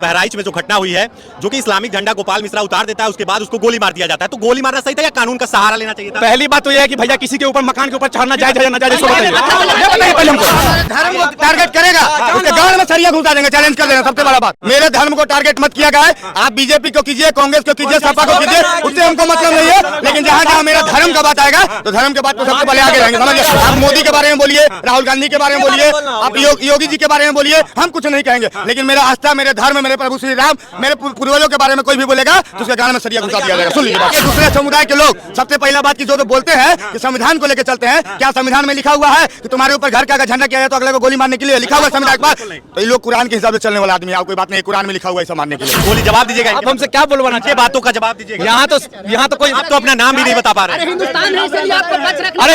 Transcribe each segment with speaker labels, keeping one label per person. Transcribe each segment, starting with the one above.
Speaker 1: बहराइच में जो घटना हुई है, जो कि इस्लामिक झंडा गोपाल मिश्रा उतार देता है, उसके बाद उसको गोली मार दिया जाता है, तो गोली मारना सही था या कानून का सहारा लेना चाहिए था?
Speaker 2: पहली बात तो यह है कि भैया किसी के ऊपर मकान के ऊपर चढ़ना जायज है या नाजायज, इसको बताइए पहले हमको। धर्म को टारगेट करेगा उसके गांव में सरिया घुसा देंगे, चैलेंज कर देंगे। सबसे बड़ा बात, मेरे धर्म को टारगेट मत किया गया है। आप बीजेपी को कीजिए, कांग्रेस को कीजिए, सपा को कीजिए, उससे हमको मतलब नहीं है। लेकिन जहाँ जहाँ मेरा धर्म का बात आएगा तो धर्म के बात तो सबसे पहले आगे रहेंगे, समझिए। आप मोदी के बारे में बोलिए, राहुल गांधी के बारे में बोलिए, आप योगी जी के बारे में बोलिए, हम कुछ नहीं कहेंगे। लेकिन मेरा आस्था, मेरे धर्म, मेरे प्रभु श्री राम, मेरे पूर्वजों के बारे में कोई भी बोलेगा तो उसके गान में सरिया घुसा दिया जाएगा। सुन लीजिए बात। दूसरे समुदाय के लोग सबसे पहला बात की जो बोलते हैं कि संविधान को लेकर चलते हैं, क्या संविधान में लिखा हुआ है कि तुम्हारे ऊपर घर का झंडा किया जाए तो अगले को गोली मारने के लिए लिखा हुआ संविधान पर? तो ये लोग कुरान के हिसाब से चलने वाला आदमी है, कोई बात नहीं, कुरान में लिखा हुआ है मारने के लिए।
Speaker 1: गोली जवाब दीजिएगा,
Speaker 2: आप हमसे क्या बोलवाना चाहिए?
Speaker 1: बातों का जवाब दीजिएगा।
Speaker 2: यहाँ तो कोई,
Speaker 1: आप तो अपना नाम भी नहीं बता पा रहे।
Speaker 2: अरे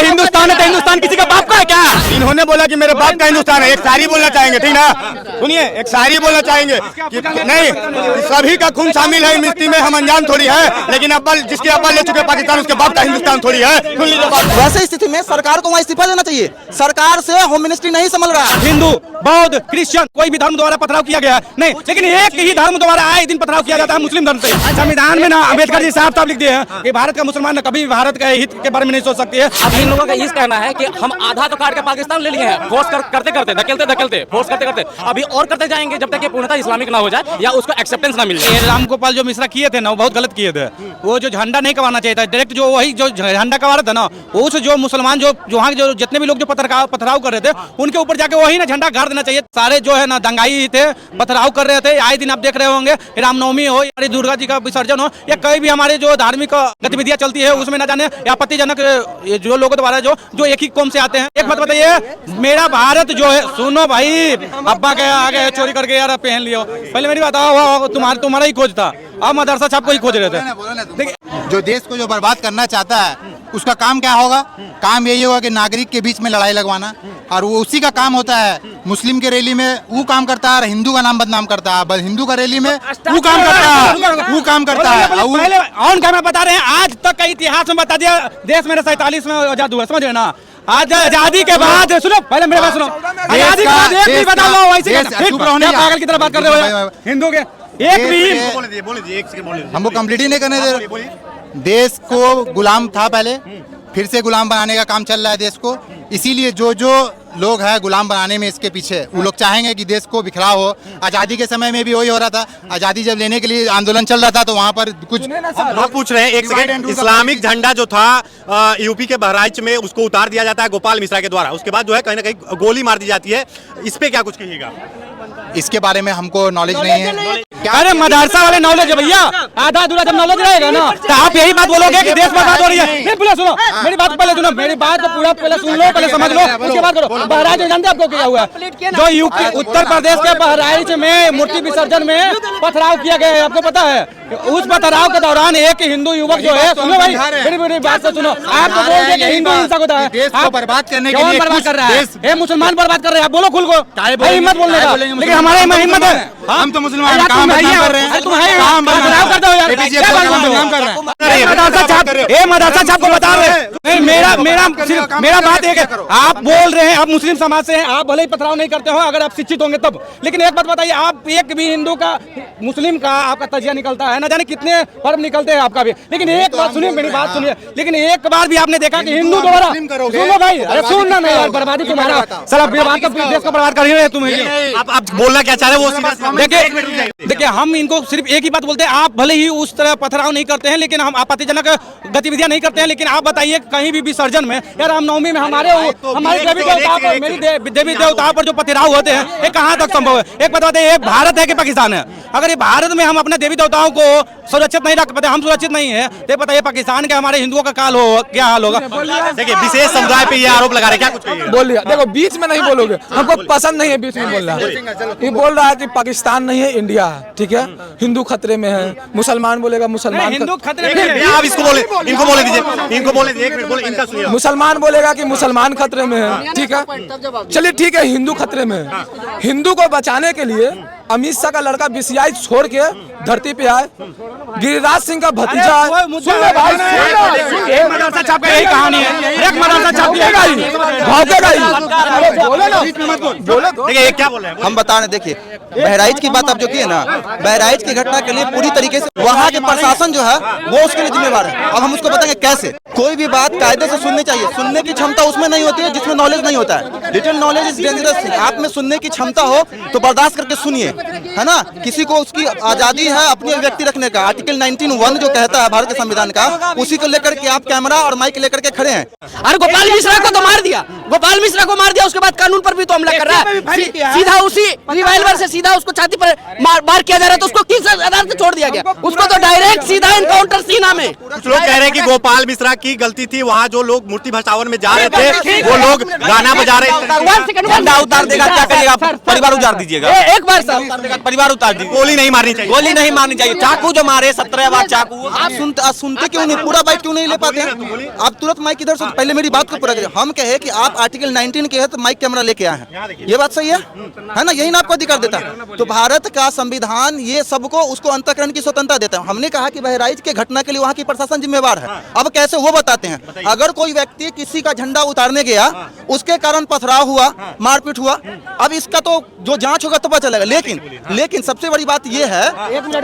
Speaker 2: हिंदुस्तान है तो हिंदुस्तान किसी का बाप का है क्या?
Speaker 1: इन्होंने बोला कि मेरे बाप का हिंदुस्तान है। एक शायरी बोलना चाहेंगे, ठीक ना? सुनिए, एक शायरी बोलना चाहेंगे कि नहीं, सभी का खून शामिल है मिट्टी में, हम अनजान थोड़ी है, लेकिन अव्वल जिसके अव्वल ले चुके पाकिस्तान, उसके बाप का हिंदुस्तान थोड़ी है। सुन लीजिए बात।
Speaker 3: वैसे स्थिति में सरकार को वहाँ इस्तीफा देना चाहिए। सरकार से होम मिनिस्ट्री नहीं संभल रहा है।
Speaker 2: हिंदू, बौद्ध, क्रिश्चियन, कोई भी धर्म द्वारा पथराव किया गया है नहीं, लेकिन एक ही धर्म द्वारा आए दिन पथराव किया जाता है, मुस्लिम धर्म से। संविधान में ना अम्बेडकर जी साफ लिख दिए हैं कि भारत का मुसलमान न कभी भारत के हित के बारे में नहीं सोच सकती है।
Speaker 4: अब इन लोगों का ये कहना है कि हम आधा तो काट के पाकिस्तान ले लिए हैं, फोर्स करते करते धकेलते फोर्स करते करते अभी और करते जाएंगे जब तक ये पूर्णतः इस्लामिक ना हो जाए या उसको एक्सेप्टेंस ना मिल जाए।
Speaker 2: राम गोपाल जो मिश्रा किए थे ना, वो बहुत गलत किए थे। वो जो झंडा नहीं कमाना चाहिए था, डायरेक्ट जो वही जो झंडा कमा रहा था ना, उस जो मुसलमान जो वहाँ जो जितने भी लोग जो पथराव कर रहे थे उनके ऊपर जाके वही ना झंडा गाड़ देना चाहिए। सारे जो है ना दंगाई थे, पथराव कर रहे थे। आए दिन आप देख रहे होंगे, रामनवमी हो या दुर्गा जी का विसर्जन हो या कई भी हमारे जो धार्मिक गतिविधियां चलती है, उसमें न जाने आपत्तिजनक जो लोगों द्वारा जो एक ही कौम से आते हैं। एक बात बताइए, मेरा भारत जो है, सुनो भाई, अब्बा के आगे चोरी करके यार पहन लियो। पहले मेरी बात, तुम्हारा ही खोज था, अब मदरसा छाप को ही खोज रहे थे।
Speaker 5: जो देश को जो बर्बाद करना चाहता है उसका काम क्या होगा? काम यही होगा कि नागरिक के बीच में लड़ाई लगवाना, और वो उसी का काम होता है। मुस्लिम के रैली में वो काम करता है, हिंदू का नाम बदनाम करता है। बस हिंदू का रैली में वो काम करता है।
Speaker 2: पहले ऑन कैमरा बता रहे हैं, आज तक का इतिहास में बता दिया, देश मेरा 47 में आजाद हुआ, समझ रहे ना? आज आजादी के बाद, सुनो पहले मेरे बात सुनो, आजादी के बाद एक भी बता लो वैसे क्या पागल की तरह बात कर रहे हो हिंदू के? एक भी
Speaker 5: हमको कंप्लीट ही नहीं करने दे रहे। देश को गुलाम था पहले, फिर से गुलाम बनाने का काम चल रहा है देश को। इसीलिए जो लोग हैं गुलाम बनाने में इसके पीछे, वो लोग चाहेंगे कि देश को बिखराव हो। आज़ादी के समय में भी वही हो रहा था। आज़ादी जब लेने के लिए आंदोलन चल रहा था तो वहाँ पर कुछ
Speaker 1: लोग पूछ रहे हैं, एक सेकंड, इस्लामिक झंडा जो था यूपी के बहराइच में, उसको उतार दिया जाता है गोपाल मिश्रा के द्वारा, उसके बाद जो है कहीं ना कहीं गोली मार दी जाती है। इस पे क्या कुछ कहिएगा?
Speaker 5: इसके बारे में हमको नॉलेज नहीं है।
Speaker 2: अरे मदरसा वाले नॉलेज है भैया, आधा अधूरा जब नॉलेज रहेगा ना तो आप यही बात बोलोगे कि देश बर्बाद हो रही है। नहीं पहले सुनो मेरी बात, पहले सुनो मेरी बात, तो पूरा पहले सुन लो, पहले समझ लो, उसके बाद करो। बहराइच जानते आपको क्या हुआ? जो यूपी उत्तर प्रदेश के बहराइच में मूर्ति विसर्जन में पथराव किया गया है, आपको पता है? उस पथराव के दौरान एक हिंदू युवक जो है, सुनो भाई मेरी बात से सुनो, आप तो बोल रहे हिंदू हिंसा होता है,
Speaker 5: देश को बर्बाद करने के लिए
Speaker 2: बर्बाद कर रहा है, मुसलमान बर्बाद कर रहे हैं। आप बोलो खुल को, हिम्मत बोलने का, लेकिन हमारे में हिम्मत है।
Speaker 5: हम तो मुसलमान काम कर रहे हैं,
Speaker 2: काम करते हो यार, मदरसा छाप को बता रहे हैं। मेरा बात एक है, आप बोल रहे हैं आप मुस्लिम समाज से हैं, आप भले ही पथराव नहीं करते हो अगर आप शिक्षित होंगे तब, लेकिन एक बात बताइए, आप एक भी हिंदू का, मुस्लिम का आपका तजिया निकलता है, ना जाने कितने पर्व निकलते हैं आपका भी, लेकिन एक बात सुनिए, मेरी बात सुनिए, लेकिन एक बार भी आपने देखा कि हिंदू द्वारा, सुनो भाई, अरे सुनना नहीं यार, बर्बादी तुम्हारा साला बात, देश को बर्बाद कर रहे हैं तुम।
Speaker 1: आप बोलना क्या चाह रहे हो वो
Speaker 2: देखिए, हम इनको सिर्फ एक ही बात बोलते हैं, आप भले ही उस तरह पथराव नहीं करते हैं, लेकिन हम आपत्तिजनक गतिविधियां नहीं करते हैं, लेकिन आप बताइए कहीं भी विसर्जन में या रामनवमी में हमारे देवी देवताओं पर, मेरी देवी देवताओं पर जो पथराव होते हैं, ये कहाँ तक संभव है? एक बात बताइए, ये भारत है कि पाकिस्तान है? अगर ये भारत में हम अपने देवी देवताओं को सुरक्षित नहीं रख पाते, हम सुरक्षित नहीं है, तो बताइए पाकिस्तान के हमारे हिंदुओं का काल हो, क्या हाल होगा?
Speaker 1: देखिए, विशेष समुदाय पे ये आरोप लगा रहे, क्या कुछ
Speaker 6: बोल लिया? देखो, बीच में नहीं बोलोगे, हमको पसंद नहीं है बीच में बोलना। ये बोल रहा है कि पाकिस्तान नहीं है, इंडिया है, ठीक है? हिंदू खतरे में है, मुसलमान बोलेगा मुसलमान
Speaker 2: हिंदू खतरे में,
Speaker 1: आप इसको बोले, इनको बोले दीजिए, इनको बोले दीजिए, एक मिनट बोले, इनका सुनिए।
Speaker 6: मुसलमान बोलेगा कि मुसलमान खतरे में है, ठीक है? चलिए ठीक है, हिंदू खतरे में है। हिंदू को बचाने के लिए अमित शाह का लड़का बीसीआई छोड़ के धरती पे आए, गिरिराज सिंह का भतीजा है। सुन ले भाई,
Speaker 2: एक मदरसा छाप का यही कहानी है, एक मदरसा छाप
Speaker 6: भौंकेगा ही, भौंकेगा ही। बोले ना, बोले।
Speaker 2: देखिए ये क्या बोल रहे हैं,
Speaker 3: हम बता रहे हैं, देखिए बहराइच की बात आप जो की है ना, बहराइच की घटना के लिए पूरी तरीके से वहाँ के प्रशासन जो है वो उसके लिए जिम्मेवार है। अब हम उसको बताएंगे कैसे। कोई भी बात कायदे से सुननी चाहिए, सुनने की क्षमता उसमें नहीं होती है जिसमें नॉलेज नहीं होता है। Little knowledge is dangerous thing. आप में सुनने की क्षमता हो तो बर्दाश्त करके सुनिए, है ना। किसी को उसकी आजादी है अपनी अभिव्यक्ति रखने का। आर्टिकल 19(1) जो कहता है भारत के संविधान का, उसी को लेकर के आप कैमरा और माइक लेकर के खड़े हैं।
Speaker 7: अरे गोपाल मिश्रा को तो मार दिया, गोपाल मिश्रा को मार दिया, उसके बाद कानून पर भी तो हमला कर रहा है। सीधा उसी रिवाल्वर से सीधा उसको छाती पर मार किया जा रहा है, तो उसको किस आधार से छोड़ दिया गया? उसको तो डायरेक्ट सीधा एनकाउंटर सीना में।
Speaker 2: कुछ लोग कह रहे हैं कि गोपाल मिश्रा की गलती थी, वहाँ जो लोग मूर्ति भसावन में जा रहे थे वो लोग गाना बजा रहे थे।
Speaker 7: झंडा उतार देगा, क्या करिएगा? परिवार उतार दीजिएगा, एक बार परिवार उतार दीजिए।
Speaker 2: गोली नहीं मारनी चाहिए,
Speaker 7: गोली नहीं मारनी चाहिए। चाकू जो मारे 17 बार चाकू।
Speaker 3: आप सुनते क्यों नहीं? पूरा बाइट क्यों नहीं ले पाते हैं? आप तुरंत माइक इधर से पहले मेरी बात को पूरा करिए। हम कहे कि आप आर्टिकल 19 के है तो माइक कैमरा लेके आए हैं, ये बात सही है ना? यही ना आपको अधिकार देता है। तो भारत का संविधान ये सबको उसको अंतःकरण की स्वतंत्रता देता है। हमने कहा कि बहराइच के घटना के लिए वहाँ की प्रशासन जिम्मेवार है। अब कैसे वो बताते हैं। अगर कोई व्यक्ति किसी का झंडा उतारने गया, उसके कारण पथराव हुआ, मारपीट हुआ, अब इसका तो जो जांच होगा तो पता चलेगा। लेकिन सबसे बड़ी बात ये है,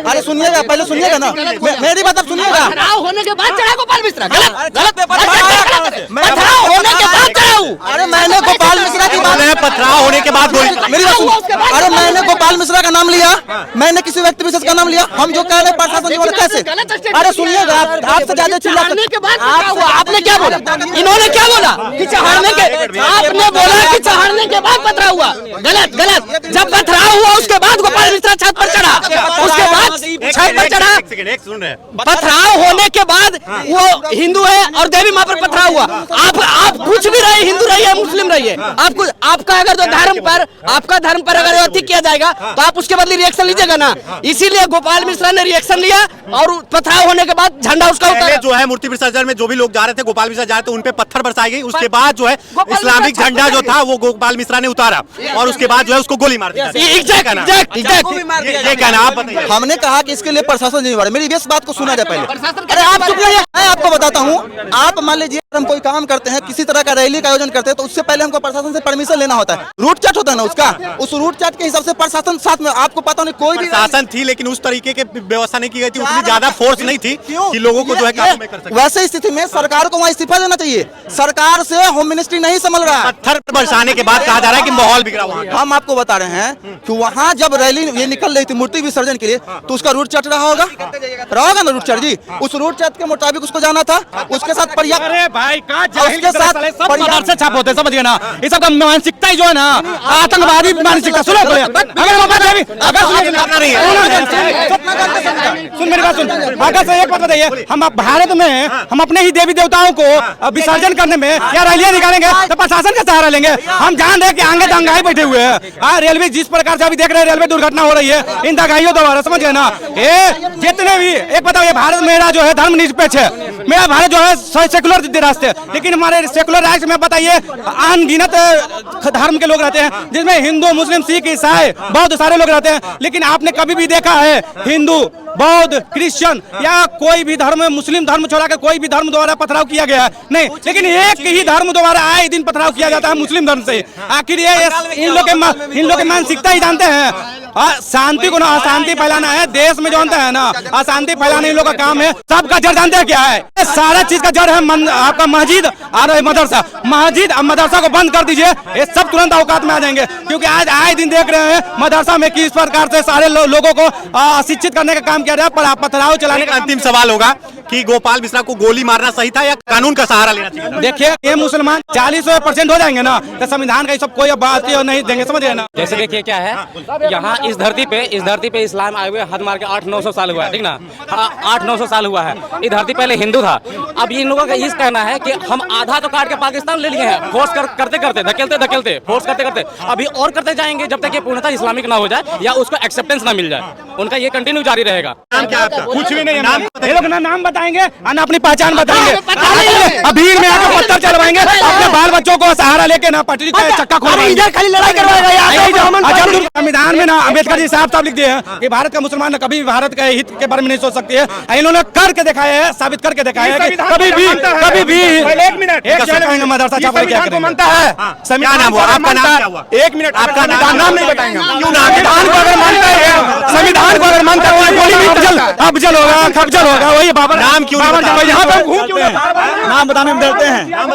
Speaker 3: अरे सुनिएगा, पहले सुनिएगा ना, मेरी बात आप सुनिएगा।
Speaker 7: पथराव होने के बाद चढ़ा गोपाल मिश्रा, गलत पथराव होने के बाद चढ़ाऊ।
Speaker 3: अरे मैंने गोपाल मिश्रा की बात,
Speaker 2: पथराव होने के बाद
Speaker 3: मेरी बात सुनो। अरे मैंने गोपाल मिश्रा का नाम लिया, मैंने किसी व्यक्ति विशेष का नाम लिया। हम जो कह रहे हैं प्रशासन जो कैसे, अरे सुनिएगा, आपसे ज्यादा चिल्लाने के बाद
Speaker 7: आपने क्या बोला? इन्होंने क्या बोला कि चढ़ाने के, आपने बोला कि चढ़ाने के बाद पथराव हुआ। गलत। जब पथराव हुआ उसके बाद गोपाल मिश्रा छत पर चढ़ा, उसके बाद छत पर चढ़ा। पथराव होने के बाद वो हिंदू है और देवी माँ पर पथराव हुआ। आप कुछ भी रहे, हिंदू रहिए, मुस्लिम रहिए, आपका अगर जो धर्म पर, आपका धर्म पर अगर अति किया जाएगा तो आप उसके बदले रिएक्शन लीजिएगा ना। इसीलिए गोपाल मिश्रा ने रिएक्शन लिया और पथराव होने के बाद झंडा उसका उतारा।
Speaker 2: जो है मूर्ति विसर्जन में जो भी लोग जा रहे थे, गोपाल मिश्रा जा रहे थे, उन पे पत्थर बरसाई गई। उसके बाद जो है इस्लामिक झंडा जो था वो गोपाल मिश्रा ने उतारा और उसके बाद जो है उसको गोली मार दी। ये कहना आप बताइए।
Speaker 3: हमने कहा कि इसके लिए प्रशासन जिम्मेवार है। मेरी इस बात को सुना जाए पहले। अरे आप चुप रहिए, मैं आपको बताता हूँ। आप मान लीजिए हम कोई काम करते हैं, किसी तरह का रैली का आयोजन करते हैं, तो उससे पहले हमको प्रशासन से परमिशन लेना होता है। रूट चार्ट होता है ना उसका, उस रूट चार्ट के हिसाब से प्रशासन साथ में, आपको पता नहीं कोई भी
Speaker 2: शासन थी लेकिन उस तरीके की व्यवस्था नहीं की गई थी, उतनी ज्यादा फोर्स नहीं थी कि लोगों को जो है काबू में कर सके।
Speaker 3: वैसे स्थिति में सरकार को वहाँ इस्तीफा देना चाहिए। सरकार से होम मिनिस्ट्री नहीं संभल रहा है।
Speaker 2: पत्थर बरसाने के बाद कहा जा रहा है कि माहौल बिगड़ा हुआ है।
Speaker 3: हम आपको बता रहे हैं कि वहाँ जब रैली ये निकल रही थी मूर्ति विसर्जन के लिए, तो उसका रूट चार्ट रहा होगा ना रूट चार्ट जी। उस रूट चार्ट के मुताबिक उसको जाना था, उसके साथ पर्याप्त,
Speaker 2: भाई
Speaker 3: उसके साथ
Speaker 2: मदरसे छाप होते हैं, समझ गए ना। ये सब मानसिकता ही जो है ना आतंकवादी मानसिकता। सुनो सुन मेरी बात सुन, अगर से एक बात बताइए, हम भारत में हम अपने ही देवी देवताओं को विसर्जन करने में या रैलियां निकालेंगे तो प्रशासन का सहारा लेंगे। हम जान रहे हैं कि आगे दंगाई बैठे हुए हैं। रेलवे जिस प्रकार से अभी देख रहे हैं, रेलवे दुर्घटना हो रही है इन दंगाइयों द्वारा, समझ गए ना। ये जितने भी एक बताओ, भारत मेरा जो है धर्म निरपेक्ष है, मेरा भारत जो है सेकुलर राष्ट्र है, लेकिन हमारे सेकुलर राष्ट्र में बताइए अनगिनत धर्म के लोग रहते हैं, जिसमें हिंदू, मुस्लिम, सिख, ईसाई, बौद्ध सारे लोग रहते हैं। लेकिन आपने कभी भी देखा है हिंदू, बौद्ध, क्रिश्चियन या कोई भी धर्म, मुस्लिम धर्म छोड़ा के कोई भी धर्म द्वारा पथराव किया गया है? नहीं। लेकिन एक ही धर्म द्वारा आए दिन पथराव किया जाता है, मुस्लिम धर्म से। आखिर ये इन लोग के मानसिकता ही जानते हैं। शांति को ना अशांति फैलाना है देश में, जानते हैं ना। अशांति फैलाना इन लोग का काम है। सबका जड़ जानते हैं क्या है? सारा चीज का जड़ है आपका मस्जिद और मदरसा। मस्जिद और मदरसा को बंद कर दीजिए, ये सब तुरंत औकात में आ जाएंगे। क्योंकि आज आए दिन देख रहे हैं मदरसा में किस प्रकार से सारे लोगों को शिक्षित करने का काम किया जा रहा है। पथराव चलाने का अंतिम सवाल होगा कि गोपाल मिश्रा को गोली मारना सही था या कानून का सहारा लेना चाहिए?
Speaker 1: देखिए, ये मुसलमान 40% हो जाएंगे ना, तो संविधान का सब कोई बात नहीं देंगे, समझ रहे ना।
Speaker 4: जैसे देखिए क्या है, यहाँ इस धरती पे इस्लाम आए हुए हद मार के 800-900 साल हुआ है, ठीक ना। 800-900 साल हुआ है। ये धरती पहले हिंदू था। अब इन लोगों का ये कहना है कि हम आधा तो काट के पाकिस्तान ले लिए हैं, फोर्स करते धकेलते फोर्स करते अभी और करते जाएंगे जब तक ये पूर्णतः इस्लामिक ना हो जाए या उसको एक्सेप्टेंस ना मिल जाए। उनका ये कंटिन्यू जारी रहेगा।
Speaker 2: नाम क्या आपका?
Speaker 1: कुछ भी नहीं है। ये लोग ना नाम बता
Speaker 2: बताएंगे और ना अपनी पहचान बताएंगे।
Speaker 7: पता नहीं है।
Speaker 2: अब भीड़ में आकर पत्थर चलवाएंगे, अपने बाल बच्चों को सहारा लेके ना पटरी का चक्का खोल
Speaker 7: इधर खाली लड़ाई करवाएगा।
Speaker 2: संविधान में ना अम्बेडकर जी साफ साफ लिख दिए हैं कि भारत का मुसलमान कभी भी भारत के हित के बारे में नहीं सोच सकते हैं। इन्होंने करके दिखाया है, साबित करके दिखाया है कि कभी भी एक मिनट मदरसा छापा क्या मानता है।
Speaker 1: क्या नाम हुआ आपका? नाम क्या हुआ?
Speaker 2: एक मिनट, आपका नाम नहीं बताएंगे।
Speaker 1: संविधान को अगर मानता है,
Speaker 2: संविधान को अगर मानता है गोली भी अफजल होगा, खफजल होगा, वही बाबर।
Speaker 1: नाम क्यों
Speaker 2: यहाँ पे घूम क्यों
Speaker 1: नाम बताने में डरते हैं? नाम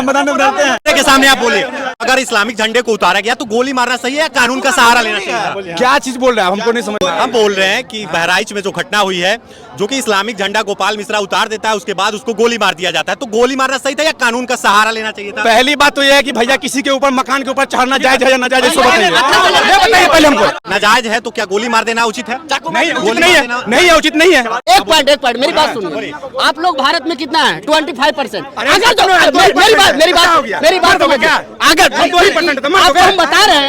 Speaker 1: बताने में डरते हैं के सामने आप बोलिए। अगर इस्लामिक झंडे को उतारा गया तो गोली मारना सही है या कानून का सहारा लेना चाहिए?
Speaker 2: क्या चीज बोल रहे हैं, हमको नहीं समझ।
Speaker 1: हम बोल रहे हैं कि बहराइच में जो घटना हुई है, जो कि इस्लामिक झंडा गोपाल मिश्रा उतार देता है, उसके बाद उसको गोली मार दिया जाता है, तो गोली मारना सही था या कानून का सहारा लेना चाहिए था?
Speaker 2: पहली बात तो यह है कि भैया किसी के ऊपर मकान के ऊपर चढ़ना जायज है या नाजायज है, इसको बताइए। ये बताइए पहले हमको।
Speaker 1: नाजायज है तो क्या गोली मार देना उचित है?
Speaker 2: नहीं, उचित नहीं है, नहीं है, उचित नहीं है।
Speaker 7: एक पॉइंट मेरी बात सुनिए। आप लोग भारत में कितना है? 25%। अगर तो मेरी बात अगर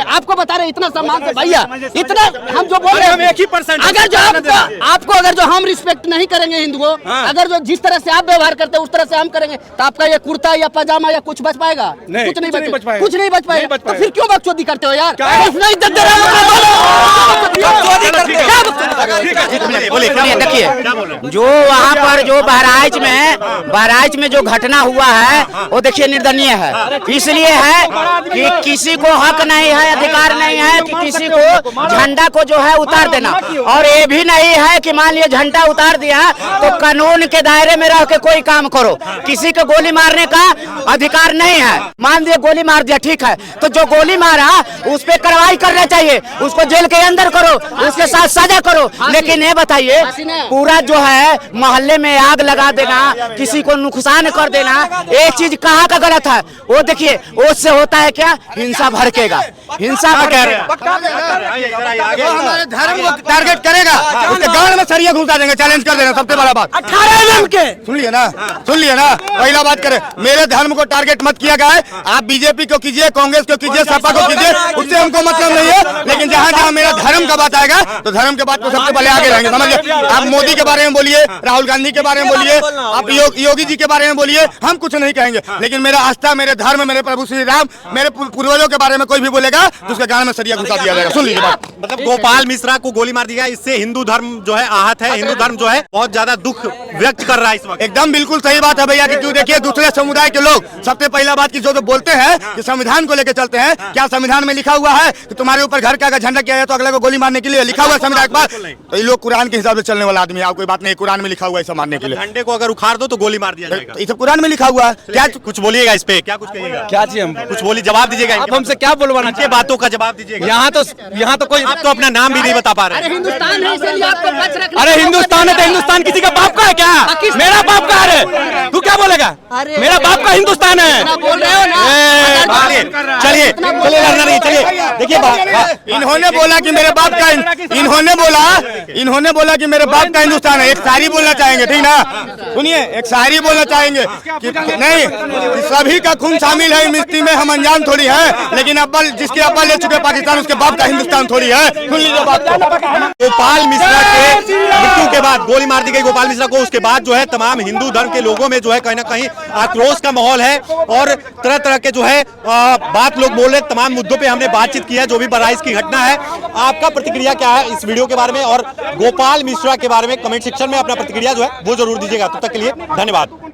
Speaker 7: आपको बता रहे हैं इतना सम्मान से भैया, इतना हम जो बोल रहे हैं,
Speaker 2: हम 1%
Speaker 7: अगर जो आपको अगर जो हम रिस्पेक्ट नहीं करेंगे हिंदुओं, अगर जो जिस तरह से आप व्यवहार करते हैं उस तरह से हम करेंगे, तो आपका ये कुर्ता या पजामा या कुछ बच पाएगा? कुछ नहीं बच पाएगा, कुछ नहीं बच पाएगा। तो फिर क्यों बकचोदी करते हो यार? नहीं इज्जत दे
Speaker 1: बोलिए,
Speaker 8: देखिए जो वहाँ पर जो बहराइच में जो घटना हुआ है वो देखिए निर्दयनीय है। इसलिए है कि किसी को हक नहीं है, अधिकार नहीं है कि किसी को झंडा को जो है उतार देना। और ये भी नहीं है कि मान लिया झंडा उतार दिया तो कानून के दायरे में रह के कोई काम करो। किसी को गोली मारने का अधिकार नहीं है। मान दिया गोली मार दिया, ठीक है, तो जो गोली मारा उस पर कार्रवाई करना चाहिए, उसको जेल के अंदर करो, उसके साथ सजा करो। लेकिन ये बताइए पूरा जो है मोहल्ले में आग लगा देना, किसी को नुकसान कर देना, एक चीज कहाँ का गलत है? वो देखिए उससे होता है क्या? हिंसा भड़केगा, हिंसा
Speaker 1: हमारे धर्म को टारगेट करेगा, उसके गांव में सरिया घुसा देंगे, चैलेंज कर देना। सबसे बड़ा बात
Speaker 7: 18 के
Speaker 1: सुन लिया ना, पहला बात करें, मेरे धर्म को टारगेट मत किया गया है। आप बीजेपी को कीजिए, कांग्रेस को कीजिए, सपा को कीजिए, उससे हमको मतलब नहीं है। लेकिन जहाँ जहाँ मेरा धर्म का बात आएगा तो धर्म के बात को सबसे पहले आगे रहेंगे, समझिए। आप मोदी के बारे में बोलिए, राहुल गांधी के बारे में बोलिए, आप योगी जी के बारे में बोलिए, हम कुछ नहीं कहेंगे। लेकिन मेरा आस्था, मेरे धर्म, मेरे प्रभु श्री राम, मेरे पूर्वजों के बारे में कोई भी बोलेगा तो उसके गान में सरिया घुसा दिया जाएगा। सुन लीजिए बात। मतलब गोपाल मिश्रा को गोली मार दिया, इससे हिंदू धर्म जो है आहत है, हिंदू धर्म जो है बहुत ज्यादा दुख व्यक्त कर रहा है इस वक्त। एकदम बिल्कुल सही बात है भैया कि क्यों देखिए दूसरे समुदाय के लोग सबसे पहला बात की जो बोलते हैं कि संविधान को लेकर चलते हैं, क्या संविधान में लिखा हुआ है कि तुम्हारे ऊपर घर का झंडा किया है तो अगले को गोली मारने के लिए लिखा हुआ है संविधान के पास? तो ये लोग कुरान के हिसाब से चलने वाला आदमी है, कोई बात नहीं, कुरान में लिखा हुआ है इसे मारने के लिए। झंडे को अगर उखाड़ दो तो गोली मार दिया जाएगा, ये कुरान में लिखा हुआ है। क्या कुछ बोलिएगा इस पे? क्या कुछ कहिएगा?
Speaker 2: क्या चाहिए हम?
Speaker 1: कुछ बोलिए, जवाब दीजिएगा।
Speaker 2: आप हमसे क्या बोलवाना चाहिए?
Speaker 1: बातों का जवाब दीजिएगा।
Speaker 2: यहाँ तो कोई,
Speaker 1: आप तो अपना नाम भी नहीं बता पा रहे।
Speaker 7: हिंदुस्तान है इसलिए आपको बच रखना।
Speaker 2: अरे हिंदुस्तान है तो हिंदुस्तान किसी का बाप का है क्या? मेरा बाप का है, तू क्या बोलेगा? मेरा बाप का हिंदुस्तान है।
Speaker 7: बोल रहे हो ना?
Speaker 1: चलिए लड़ना नहीं, चलिए देखिए। इन्होंने बोला कि मेरे बाप का, इन्होंने बोला कि मेरे बाप का हिंदुस्तान है। एक शायरी बोलना चाहेंगे, ठीक ना? सुनिए, एक शायरी बोलना चाहेंगे कि नहीं, सभी का खून शामिल है मिस्टी में, हम अनजान थोड़ी है। लेकिन अव्वल जिसके अव्वल ले चुके पाकिस्तान, उसके बाप का हिंदुस्तान थोड़ी है। सुन लीजिए बात। गोपाल मिश्रा के मृत्यु के बाद गोली मार दी गई गोपाल मिश्रा को, उसके बाद जो है तमाम हिंदू धर्म के लोगों में जो है कहीं ना कहीं आक्रोश का माहौल है और तरह तरह के जो है बात लोग बोल रहे। तमाम मुद्दों पे हमने बातचीत की है, जो भी बहराइच की घटना है। आपका प्रतिक्रिया क्या है इस वीडियो के बारे में और गोपाल मिश्रा के बारे में? कमेंट सेक्शन में अपना प्रतिक्रिया जो है वो जरूर दीजिएगा। तब तक के लिए धन्यवाद।